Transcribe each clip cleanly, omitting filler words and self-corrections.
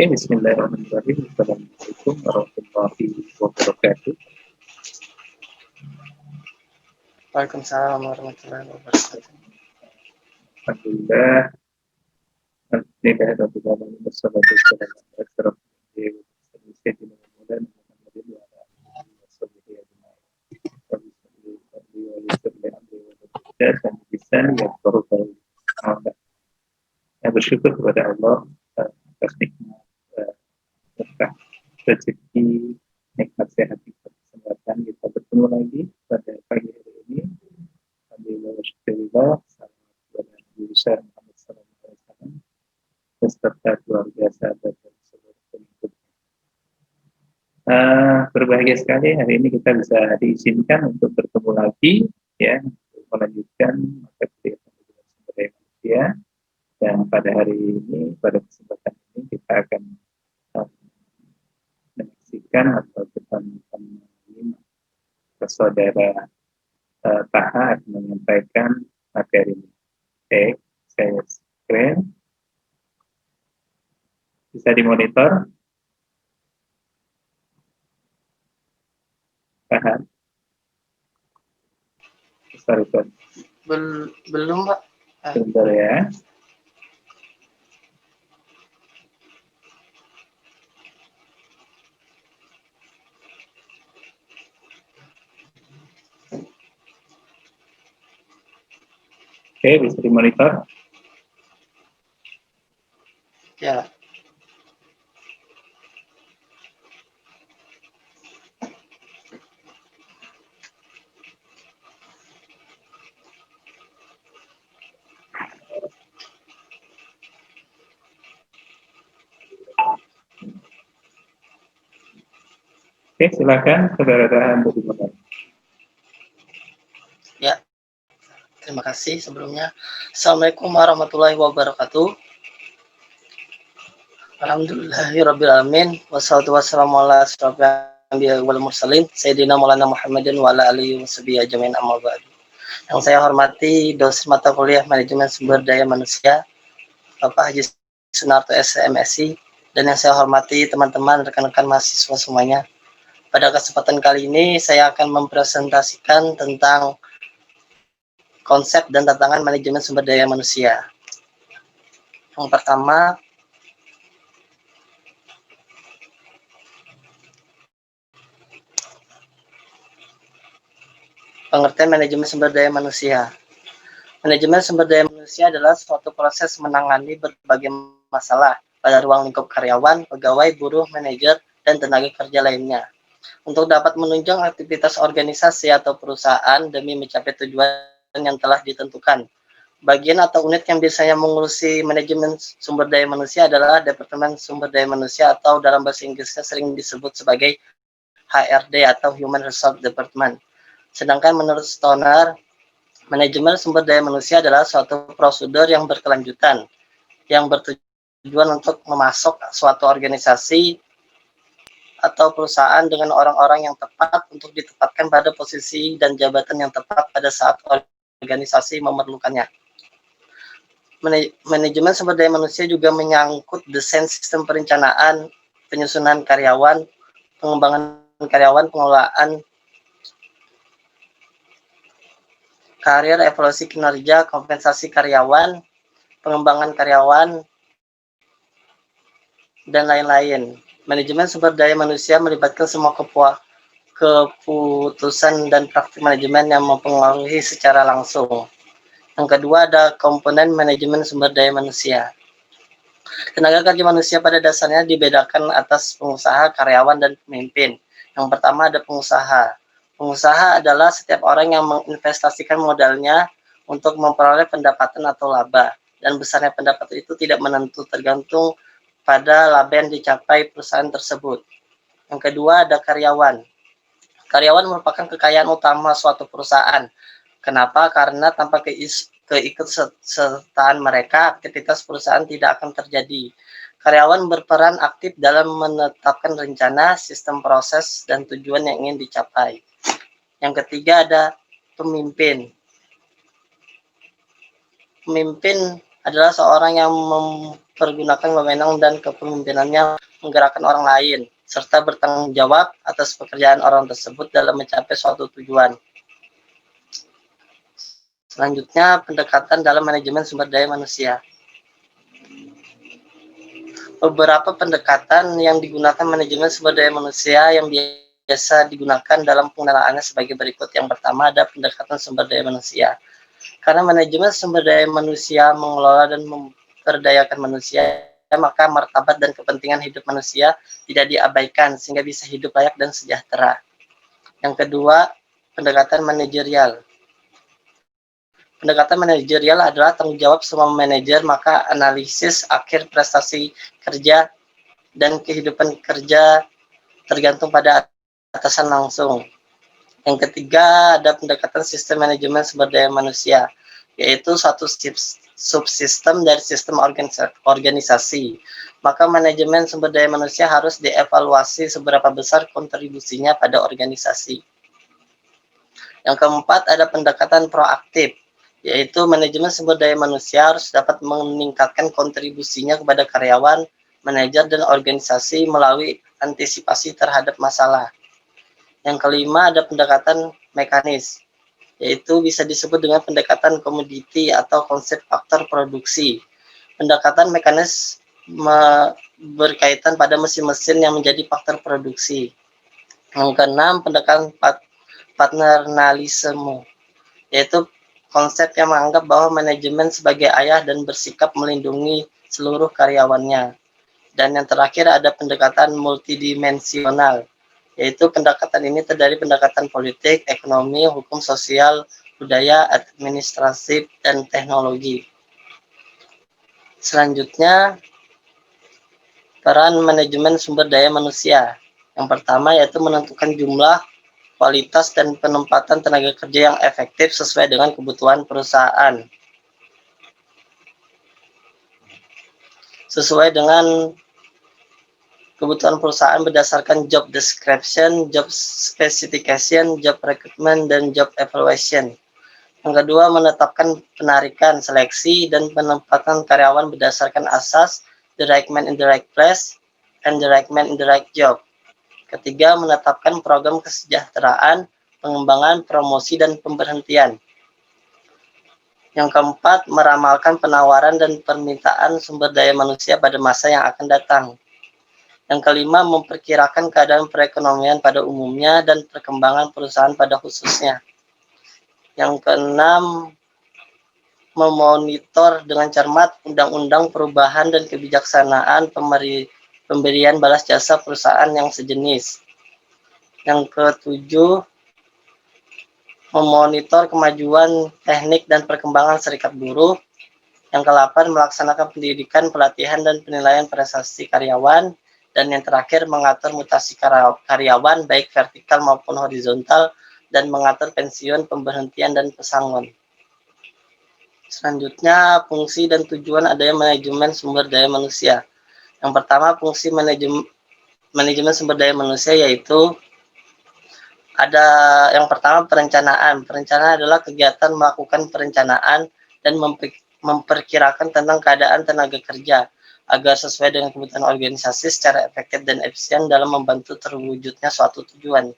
Bismillahirrahmanirrahim. Assalamualaikum warahmatullahi wabarakatuh. Waalaikumsalam warahmatullahi wabarakatuh. Alhamdulillah. Alhamdulillah rabbil alamin wassalatu wassalamu ala asyrafil anbiya'i wal mursalin sayyidina Maulana Muhammadin wa ala alihi washabihi ajma'in. Rabbi shalli wa yassir li amri wa hlul lisani yafqahu qawli. Saya bersyukur kepada Allah atas nikmat berkah rezeki, nikmat sehat, nikmat kesehatan. Kita bertemu lagi pada pagi hari ini. Alhamdulillah wa syukurillah. Salam kepada Nabi besar Muhammad sallallahu alaihi wasallam beserta keluarga, sahabat dan seluruh pengikutnya. Berbahagia sekali hari ini kita bisa diizinkan untuk bertemu lagi, ya, untuk melanjutkan mata kuliah pendidikan sumber daya manusia. Dan pada hari ini, pada kesempatan ini kita akan menyaksikan atau kita menyimak saudara Taha akan menyampaikan materi ini. Oke, saya screen. Bisa dimonitor? Taha? Sorry. Belum, Pak. Sebentar ya. Oke, bisa dimonitor? Ya. Oke, silakan saudara Taha dimulai. Ya. Terima kasih sebelumnya. Assalamualaikum warahmatullahi wabarakatuh. Alhamdulillahirabbil alamin wassalatu wassalamu ala asyrofil anbiya'i wal mursalin sayyidina Maulana Muhammadin wa ala alihi washabihi ajmain amma ba'du. Yang saya hormati dosen mata kuliah Manajemen Sumber Daya Manusia Bapak Haji Sunarto SMSI, dan yang saya hormati teman-teman rekan-rekan mahasiswa semuanya. Pada kesempatan kali ini saya akan mempresentasikan tentang konsep dan tantangan manajemen sumber daya manusia. Yang pertama, pengertian manajemen sumber daya manusia. Manajemen sumber daya manusia adalah suatu proses menangani berbagai masalah pada ruang lingkup karyawan, pegawai, buruh, manajer, dan tenaga kerja lainnya, untuk dapat menunjang aktivitas organisasi atau perusahaan demi mencapai tujuan yang telah ditentukan. Bagian atau unit yang biasanya mengurusi manajemen sumber daya manusia adalah Departemen Sumber Daya Manusia, atau dalam bahasa Inggrisnya sering disebut sebagai HRD atau Human Resource Department. Sedangkan menurut Stoner, manajemen sumber daya manusia adalah suatu prosedur yang berkelanjutan yang bertujuan untuk memasok suatu organisasi atau perusahaan dengan orang-orang yang tepat untuk ditempatkan pada posisi dan jabatan yang tepat pada saat organisasi memerlukannya. Manajemen sumber daya manusia juga menyangkut desain sistem perencanaan, penyusunan karyawan, pengembangan karyawan, pengelolaan karir, evaluasi kinerja, kompensasi karyawan, pengembangan karyawan, dan lain-lain. Manajemen sumber daya manusia melibatkan semua keputusan dan praktik manajemen yang mempengaruhi secara langsung. Yang kedua, ada komponen manajemen sumber daya manusia. Tenaga kerja manusia pada dasarnya dibedakan atas pengusaha, karyawan, dan pemimpin. Yang pertama ada pengusaha. Pengusaha adalah setiap orang yang menginvestasikan modalnya untuk memperoleh pendapatan atau laba, dan besarnya pendapatan itu tidak menentu, tergantung pada laba yang dicapai perusahaan tersebut. Yang kedua ada karyawan. Karyawan merupakan kekayaan utama suatu perusahaan. Kenapa? Karena tanpa keikutsertaan mereka, aktivitas perusahaan tidak akan terjadi. Karyawan berperan aktif dalam menetapkan rencana, sistem proses, dan tujuan yang ingin dicapai. Yang ketiga ada pemimpin. Pemimpin adalah seorang yang mempergunakan wewenang dan kepemimpinannya menggerakkan orang lain, serta bertanggung jawab atas pekerjaan orang tersebut dalam mencapai suatu tujuan. Selanjutnya, pendekatan dalam manajemen sumber daya manusia. Beberapa pendekatan yang digunakan manajemen sumber daya manusia yang biasa digunakan dalam pengelolaannya sebagai berikut. Yang pertama ada pendekatan sumber daya manusia. Karena manajemen sumber daya manusia mengelola dan memperdayakan manusia, maka martabat dan kepentingan hidup manusia tidak diabaikan sehingga bisa hidup layak dan sejahtera. Yang kedua, pendekatan manajerial. Pendekatan manajerial adalah tanggung jawab semua manajer, maka analisis akhir prestasi kerja dan kehidupan kerja tergantung pada atasan langsung. Yang ketiga, ada pendekatan sistem manajemen sumber daya manusia, yaitu suatu subsistem dari sistem organisasi. Maka manajemen sumber daya manusia harus dievaluasi seberapa besar kontribusinya pada organisasi. Yang keempat, ada pendekatan proaktif, yaitu manajemen sumber daya manusia harus dapat meningkatkan kontribusinya kepada karyawan, manajer, dan organisasi melalui antisipasi terhadap masalah. Yang kelima, ada pendekatan mekanis, yaitu bisa disebut dengan pendekatan komoditi atau konsep faktor produksi. Pendekatan mekanis berkaitan pada mesin-mesin yang menjadi faktor produksi. Yang keenam, pendekatan paternalisme, yaitu konsep yang menganggap bahwa manajemen sebagai ayah dan bersikap melindungi seluruh karyawannya. Dan yang terakhir ada pendekatan multidimensional, yaitu pendekatan ini terdiri pendekatan politik, ekonomi, hukum sosial, budaya, administratif, dan teknologi. Selanjutnya, peran manajemen sumber daya manusia. Yang pertama yaitu menentukan jumlah, kualitas, dan penempatan tenaga kerja yang efektif sesuai dengan kebutuhan perusahaan. Sesuai dengan kebutuhan perusahaan berdasarkan job description, job specification, job recruitment, dan job evaluation. Yang kedua, menetapkan penarikan, seleksi, dan penempatan karyawan berdasarkan asas the right man in the right place and the right man in the right job. Ketiga, menetapkan program kesejahteraan, pengembangan, promosi, dan pemberhentian. Yang keempat, meramalkan penawaran dan permintaan sumber daya manusia pada masa yang akan datang. Yang kelima, memperkirakan keadaan perekonomian pada umumnya dan perkembangan perusahaan pada khususnya. Yang keenam, memonitor dengan cermat undang-undang perubahan dan kebijaksanaan pemberian balas jasa perusahaan yang sejenis. Yang ketujuh, memonitor kemajuan teknik dan perkembangan serikat buruh. Yang kedelapan, melaksanakan pendidikan, pelatihan, dan penilaian prestasi karyawan. Dan yang terakhir, mengatur mutasi karyawan baik vertikal maupun horizontal dan mengatur pensiun, pemberhentian, dan pesangon. Selanjutnya, fungsi dan tujuan adanya manajemen sumber daya manusia. Yang pertama, fungsi manajemen sumber daya manusia yaitu ada yang pertama perencanaan. Perencanaan adalah kegiatan melakukan perencanaan dan memperkirakan tentang keadaan tenaga kerja agar sesuai dengan kebutuhan organisasi secara efektif dan efisien dalam membantu terwujudnya suatu tujuan.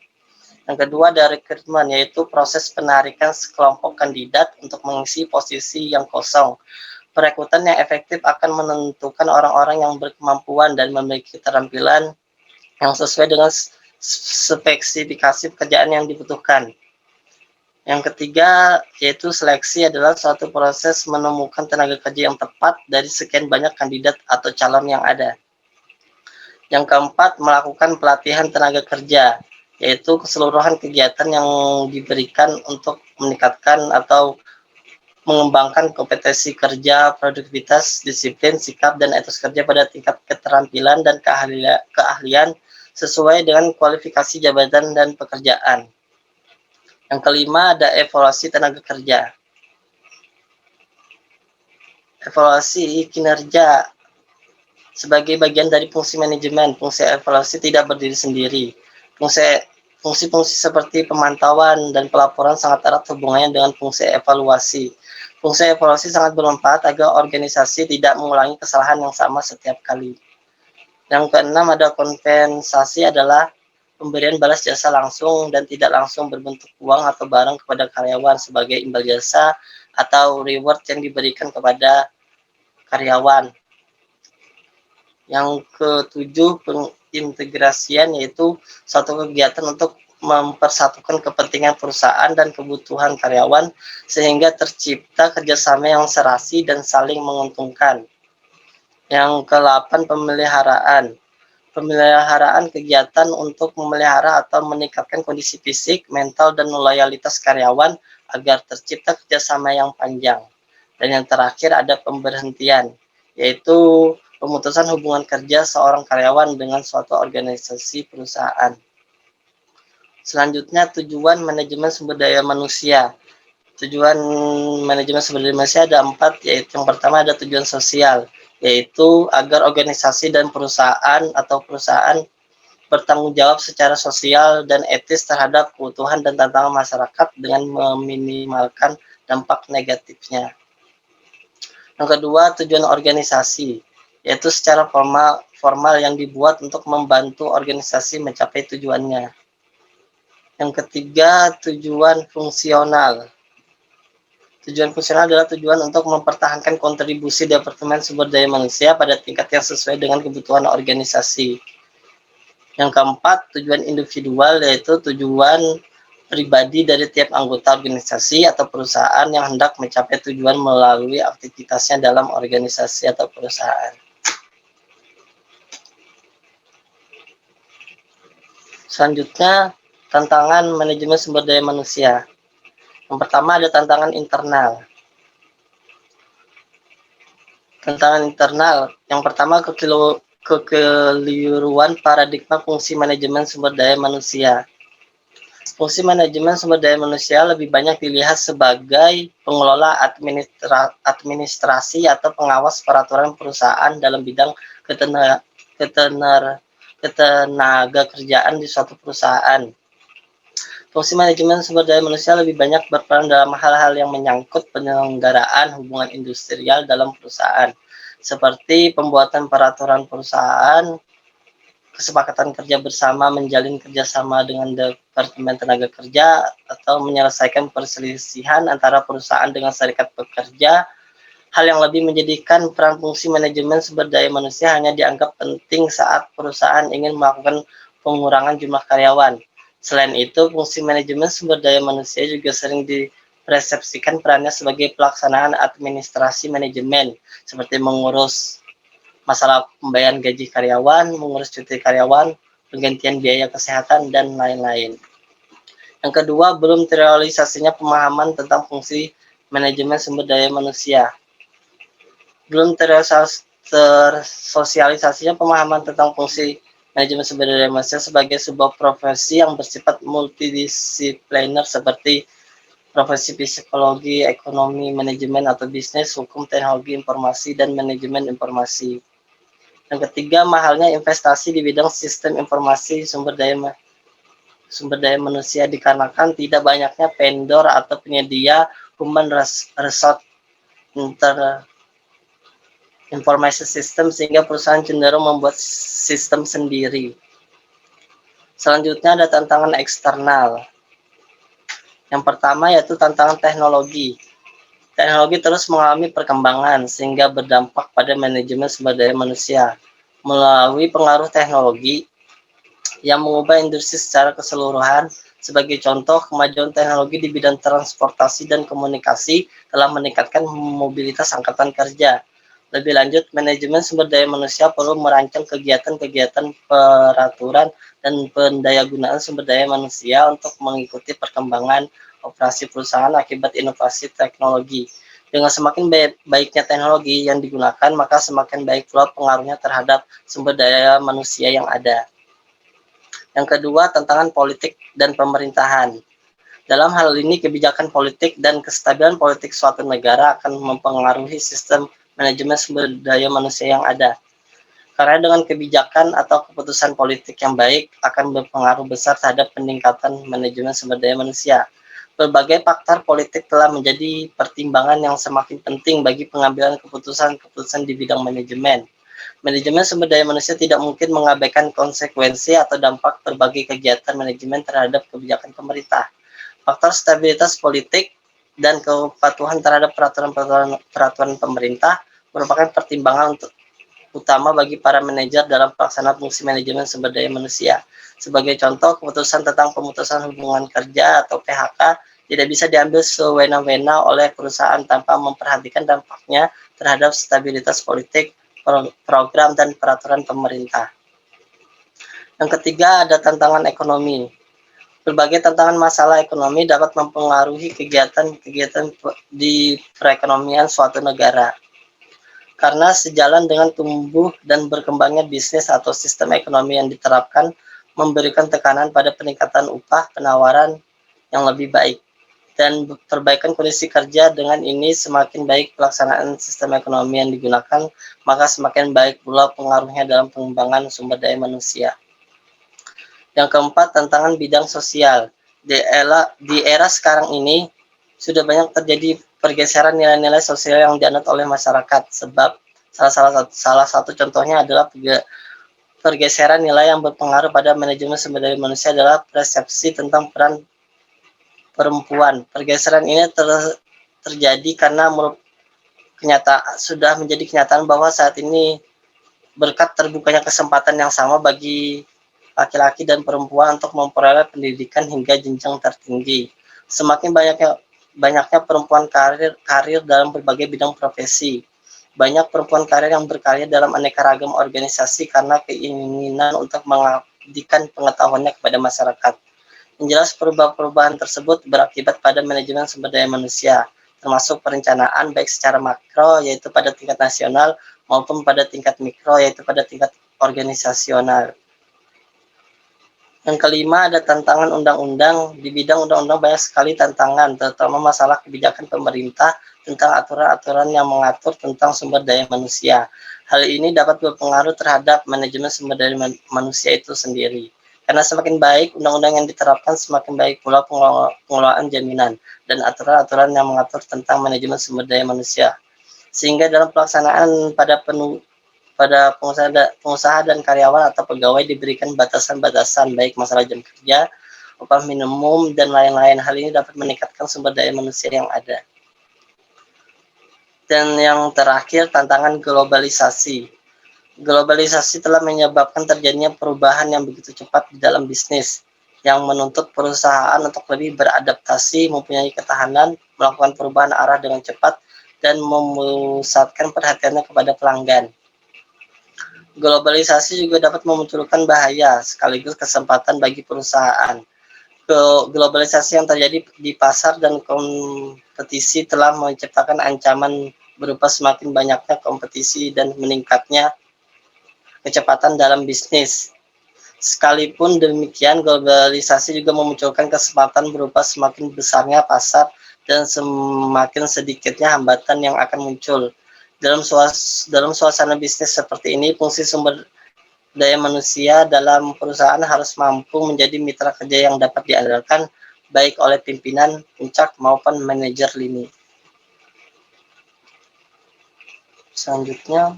Yang kedua ada rekrutmen, yaitu proses penarikan sekelompok kandidat untuk mengisi posisi yang kosong. Perekrutan yang efektif akan menentukan orang-orang yang berkemampuan dan memiliki keterampilan yang sesuai dengan spesifikasi pekerjaan yang dibutuhkan. Yang ketiga, yaitu seleksi adalah suatu proses menemukan tenaga kerja yang tepat dari sekian banyak kandidat atau calon yang ada. Yang keempat, melakukan pelatihan tenaga kerja, yaitu keseluruhan kegiatan yang diberikan untuk meningkatkan atau mengembangkan kompetensi kerja, produktivitas, disiplin, sikap, dan etos kerja pada tingkat keterampilan dan keahlian sesuai dengan kualifikasi jabatan dan pekerjaan. Yang kelima ada evaluasi tenaga kerja. Evaluasi kinerja sebagai bagian dari fungsi manajemen. Fungsi evaluasi tidak berdiri sendiri. Fungsi-fungsi seperti pemantauan dan pelaporan sangat erat hubungannya dengan fungsi evaluasi. Fungsi evaluasi sangat bermanfaat agar organisasi tidak mengulangi kesalahan yang sama setiap kali. Yang keenam ada kompensasi, adalah pemberian balas jasa langsung dan tidak langsung berbentuk uang atau barang kepada karyawan sebagai imbal jasa atau reward yang diberikan kepada karyawan. Yang ketujuh, pengintegrasian, yaitu suatu kegiatan untuk mempersatukan kepentingan perusahaan dan kebutuhan karyawan sehingga tercipta kerjasama yang serasi dan saling menguntungkan. Yang ke-8, pemeliharaan. Pemeliharaan kegiatan untuk memelihara atau meningkatkan kondisi fisik, mental, dan loyalitas karyawan agar tercipta kerjasama yang panjang. Dan yang terakhir ada pemberhentian, yaitu pemutusan hubungan kerja seorang karyawan dengan suatu organisasi perusahaan. Selanjutnya, tujuan manajemen sumber daya manusia. Tujuan manajemen sumber daya manusia ada 4, yaitu yang pertama ada tujuan sosial, yaitu agar organisasi dan perusahaan bertanggung jawab secara sosial dan etis terhadap kebutuhan dan tantangan masyarakat dengan meminimalkan dampak negatifnya. Yang kedua, tujuan organisasi, yaitu secara formal yang dibuat untuk membantu organisasi mencapai tujuannya. Yang ketiga, tujuan fungsional. Tujuan fungsional adalah tujuan untuk mempertahankan kontribusi Departemen Sumber Daya Manusia pada tingkat yang sesuai dengan kebutuhan organisasi. Yang keempat, tujuan individual, yaitu tujuan pribadi dari tiap anggota organisasi atau perusahaan yang hendak mencapai tujuan melalui aktivitasnya dalam organisasi atau perusahaan. Selanjutnya, tantangan manajemen sumber daya manusia. Yang pertama ada tantangan internal. Tantangan internal, yang pertama kekeliruan paradigma fungsi manajemen sumber daya manusia. Fungsi manajemen sumber daya manusia lebih banyak dilihat sebagai pengelola administrasi atau pengawas peraturan perusahaan dalam bidang ketenaga kerjaan di suatu perusahaan. Fungsi manajemen sumber daya manusia lebih banyak berperan dalam hal-hal yang menyangkut penyelenggaraan hubungan industrial dalam perusahaan, seperti pembuatan peraturan perusahaan, kesepakatan kerja bersama, menjalin kerjasama dengan Departemen Tenaga Kerja, atau menyelesaikan perselisihan antara perusahaan dengan serikat pekerja. Hal yang lebih menjadikan peran fungsi manajemen sumber daya manusia hanya dianggap penting saat perusahaan ingin melakukan pengurangan jumlah karyawan. Selain itu, fungsi manajemen sumber daya manusia juga sering dipersepsikan perannya sebagai pelaksanaan administrasi manajemen, seperti mengurus masalah pembayaran gaji karyawan, mengurus cuti karyawan, penggantian biaya kesehatan, dan lain-lain. Yang kedua, belum terrealisasinya pemahaman tentang fungsi manajemen sumber daya manusia. Belum tersosialisasinya pemahaman tentang fungsi manajemen sumber daya manusia sebagai sebuah profesi yang bersifat multidisipliner seperti profesi psikologi, ekonomi, manajemen atau bisnis, hukum, teknologi informasi, dan manajemen informasi. Yang ketiga, mahalnya investasi di bidang sistem informasi sumber daya manusia dikarenakan tidak banyaknya vendor atau penyedia human resource information system sehingga perusahaan cenderung membuat sistem sendiri. Selanjutnya ada tantangan eksternal. Yang pertama yaitu tantangan teknologi. Teknologi terus mengalami perkembangan sehingga berdampak pada manajemen sumber daya manusia. Melalui pengaruh teknologi yang mengubah industri secara keseluruhan, sebagai contoh, kemajuan teknologi di bidang transportasi dan komunikasi telah meningkatkan mobilitas angkatan kerja. Lebih lanjut, manajemen sumber daya manusia perlu merancang kegiatan-kegiatan peraturan dan pendayagunaan sumber daya manusia untuk mengikuti perkembangan operasi perusahaan akibat inovasi teknologi. Dengan semakin baiknya teknologi yang digunakan, maka semakin baik pula pengaruhnya terhadap sumber daya manusia yang ada. Yang kedua, tantangan politik dan pemerintahan. Dalam hal ini, kebijakan politik dan kestabilan politik suatu negara akan mempengaruhi sistem manajemen sumber daya manusia yang ada. Karena dengan kebijakan atau keputusan politik yang baik akan berpengaruh besar terhadap peningkatan manajemen sumber daya manusia. Berbagai faktor politik telah menjadi pertimbangan yang semakin penting bagi pengambilan keputusan-keputusan di bidang manajemen. Manajemen sumber daya manusia tidak mungkin mengabaikan konsekuensi atau dampak berbagai kegiatan manajemen terhadap kebijakan pemerintah. Faktor stabilitas politik dan kepatuhan terhadap peraturan pemerintah merupakan pertimbangan utama bagi para manajer dalam pelaksanaan fungsi manajemen sumber daya manusia. Sebagai contoh, keputusan tentang pemutusan hubungan kerja atau PHK tidak bisa diambil sewena-wena oleh perusahaan tanpa memperhatikan dampaknya terhadap stabilitas politik, program, dan peraturan pemerintah. Yang ketiga, ada tantangan ekonomi. Berbagai tantangan masalah ekonomi dapat mempengaruhi kegiatan-kegiatan di perekonomian suatu negara. Karena sejalan dengan tumbuh dan berkembangnya bisnis atau sistem ekonomi yang diterapkan memberikan tekanan pada peningkatan upah penawaran yang lebih baik dan perbaikan kondisi kerja. Dengan ini semakin baik pelaksanaan sistem ekonomi yang digunakan, maka semakin baik pula pengaruhnya dalam pengembangan sumber daya manusia. Yang keempat, tantangan bidang sosial. Di era sekarang ini sudah banyak terjadi pergeseran nilai-nilai sosial yang dianut oleh masyarakat, sebab salah satu contohnya adalah pergeseran nilai yang berpengaruh pada manajemen sumber daya manusia adalah persepsi tentang peran perempuan. Pergeseran ini terjadi karena sudah menjadi kenyataan bahwa saat ini berkat terbukanya kesempatan yang sama bagi laki-laki dan perempuan untuk memperoleh pendidikan hingga jenjang tertinggi. Semakin banyaknya perempuan karir dalam berbagai bidang profesi. Banyak perempuan karir yang berkarya dalam aneka ragam organisasi karena keinginan untuk mengabdikan pengetahuannya kepada masyarakat. Yang jelas perubahan tersebut berakibat pada manajemen sumber daya manusia, termasuk perencanaan baik secara makro yaitu pada tingkat nasional maupun pada tingkat mikro yaitu pada tingkat organisasional. Yang kelima, ada tantangan undang-undang. Di bidang undang-undang banyak sekali tantangan, terutama masalah kebijakan pemerintah tentang aturan-aturan yang mengatur tentang sumber daya manusia. Hal ini dapat berpengaruh terhadap manajemen sumber daya manusia itu sendiri. Karena semakin baik undang-undang yang diterapkan, semakin baik pula pengelolaan jaminan dan aturan-aturan yang mengatur tentang manajemen sumber daya manusia. Sehingga dalam pelaksanaan pada pengusaha dan karyawan atau pegawai diberikan batasan-batasan baik masalah jam kerja, upah minimum, dan lain-lain. Hal ini dapat meningkatkan sumber daya manusia yang ada. Dan yang terakhir, tantangan globalisasi. Globalisasi telah menyebabkan terjadinya perubahan yang begitu cepat di dalam bisnis, yang menuntut perusahaan untuk lebih beradaptasi, mempunyai ketahanan, melakukan perubahan arah dengan cepat, dan memusatkan perhatiannya kepada pelanggan. Globalisasi juga dapat memunculkan bahaya sekaligus kesempatan bagi perusahaan. Globalisasi yang terjadi di pasar dan kompetisi telah menciptakan ancaman berupa semakin banyaknya kompetisi dan meningkatnya kecepatan dalam bisnis. Sekalipun demikian, globalisasi juga memunculkan kesempatan berupa semakin besarnya pasar dan semakin sedikitnya hambatan yang akan muncul. Dalam suasana bisnis seperti ini, fungsi sumber daya manusia dalam perusahaan harus mampu menjadi mitra kerja yang dapat diandalkan baik oleh pimpinan, puncak, maupun manajer lini. Selanjutnya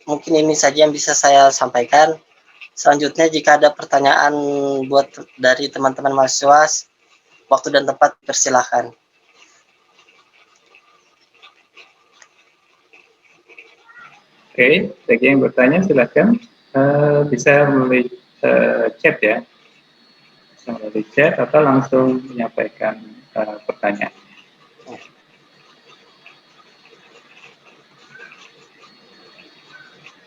mungkin ini saja yang bisa saya sampaikan. Selanjutnya jika ada pertanyaan dari teman-teman mahasiswa, waktu dan tempat persilahkan. Oke, bagi yang bertanya silakan bisa melalui chat ya, bisa melalui chat atau langsung menyampaikan pertanyaan.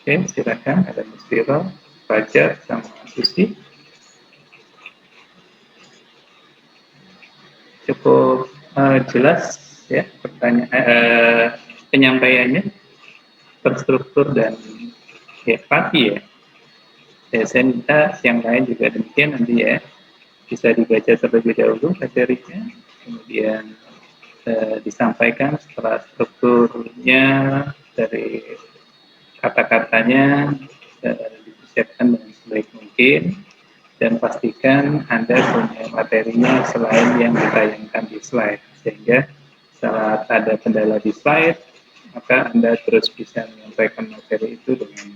Oke, silakan ada Mustiro, Fajar, sama Susi. Cukup jelas ya pertanyaan penyampaiannya, terstruktur dan ya pasti ya. Saya minta yang lain juga demikian nanti ya, bisa dibaca terlebih dahulu materinya, kemudian disampaikan setelah strukturnya dari kata-katanya disiapkan dengan sebaik mungkin, dan pastikan Anda punya materinya selain yang ditayangkan di slide, sehingga saat ada kendala di slide, maka Anda terus bisa menyampaikan materi itu dengan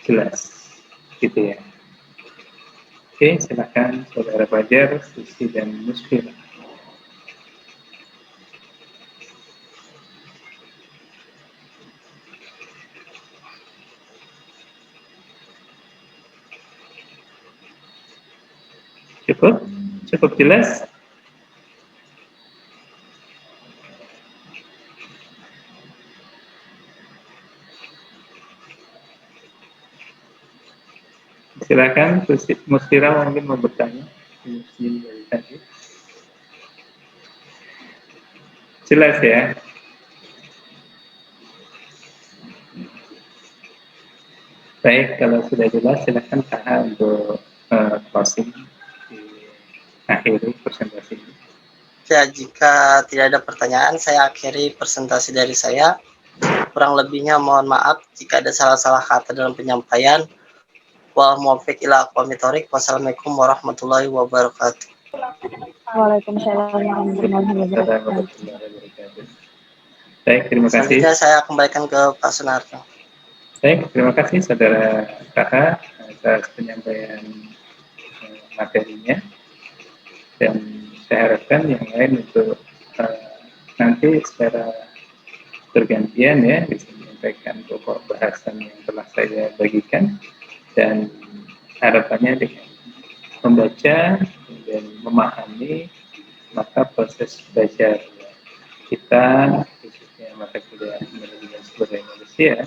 jelas, gitu ya. Oke, silakan Saudara Fajar, Susi, dan Musfira. Cukup? Cukup jelas? Silakan, Musfira mungkin mau bertanya. Dari tadi. Jelas ya? Baik, kalau sudah jelas, silakan Taha untuk closing di akhiri presentasi ini. Ya, jika tidak ada pertanyaan, saya akhiri presentasi dari saya. Kurang lebihnya mohon maaf jika ada salah-salah kata dalam penyampaian. Wassalamualaikum warahmatullahi wabarakatuh. Waalaikumsalam warahmatullahi wabarakatuh. Baik, terima kasih. Selanjutnya saya kembalikan ke Pak Sunarto. Baik, terima kasih Saudara Taha atas penyampaian materinya. Dan saya harapkan yang lain untuk nanti secara bergantian ya bisa menyampaikan pokok bahasan yang telah saya bagikan, dan harapannya dengan membaca dan memahami, maka proses belajar kita khususnya mata kuliah manajemen sumber daya manusia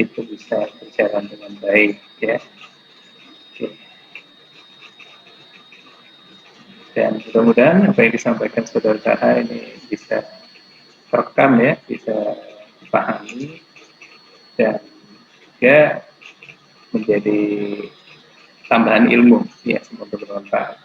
itu bisa berjalan dengan baik ya. Oke. Dan mudah-mudahan apa yang disampaikan Saudara Taha ini bisa terekam ya, bisa dipahami dan juga menjadi tambahan ilmu ya, semoga bermanfaat.